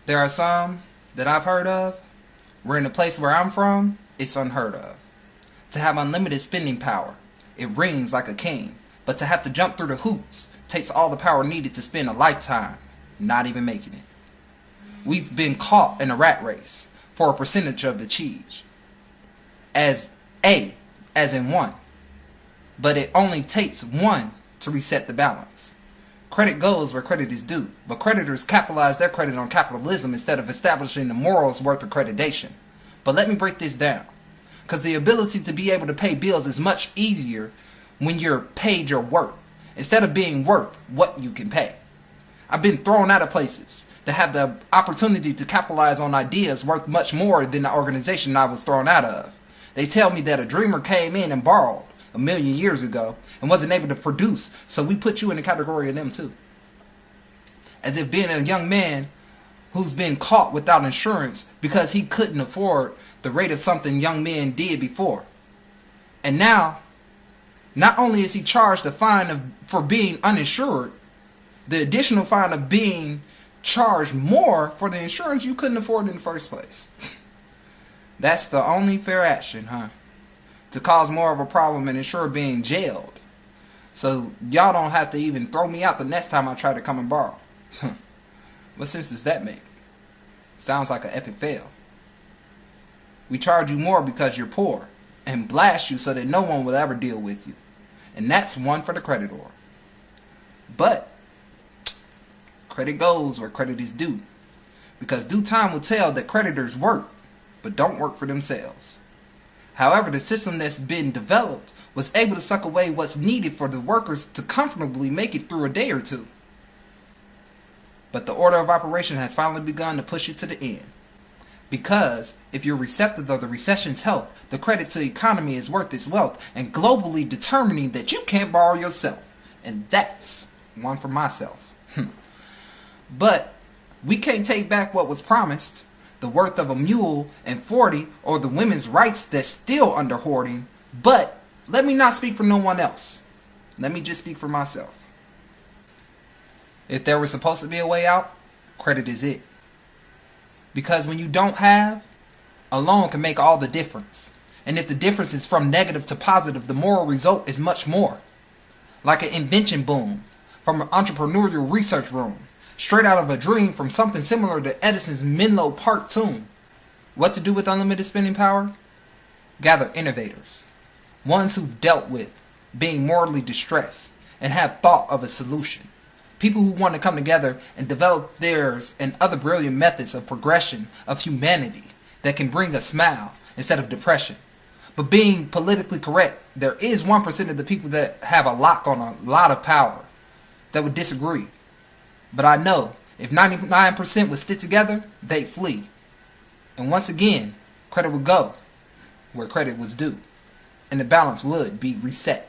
There are some that I've heard of where in the place where I'm from, it's unheard of. To have unlimited spending power, it rings like a king. But to have to jump through the hoops takes all the power needed to spend a lifetime not even making it. We've been caught in a rat race for a percentage of the cheese. As in one. But it only takes one to reset the balance. Credit goes where credit is due, but creditors capitalize their credit on capitalism instead of establishing the morals worth accreditation. But let me break this down, because the ability to be able to pay bills is much easier when you're paid your worth, instead of being worth what you can pay. I've been thrown out of places that have the opportunity to capitalize on ideas worth much more than the organization I was thrown out of. They tell me that a dreamer came in and borrowed 1,000,000 years ago and wasn't able to produce, so we put you in the category of them too. As if being a young man who's been caught without insurance because he couldn't afford the rate of something young men did before. And now, not only is he charged a fine for being uninsured, the additional fine of being charged more for the insurance you couldn't afford in the first place. That's the only fair action, huh? To cause more of a problem and ensure being jailed. So y'all don't have to even throw me out the next time I try to come and borrow. What sense does that make? Sounds like an epic fail. We charge you more because you're poor and blast you so that no one will ever deal with you. And that's one for the creditor. But credit goes where credit is due. Because due time will tell that creditors work, but don't work for themselves. However, the system that's been developed was able to suck away what's needed for the workers to comfortably make it through a day or two. But the order of operation has finally begun to push it to the end. Because if you're receptive of the recession's health, the credit to the economy is worth its wealth and globally determining that you can't borrow yourself. And that's one for myself. But we can't take back what was promised. The worth of a mule and 40, or the women's rights that's still under hoarding. But let me not speak for no one else. Let me just speak for myself. If there was supposed to be a way out, credit is it. Because when you don't have, a loan can make all the difference. And if the difference is from negative to positive, the moral result is much more. Like an invention boom from an entrepreneurial research room. Straight out of a dream from something similar to Edison's Menlo Park tomb. What to do with unlimited spending power? Gather innovators. Ones who've dealt with being morally distressed and have thought of a solution. People who want to come together and develop theirs and other brilliant methods of progression of humanity that can bring a smile instead of depression. But being politically correct, there is 1% of the people that have a lock on a lot of power that would disagree. But I know if 99% would stick together, they'd flee. And once again, credit would go where credit was due. And the balance would be reset.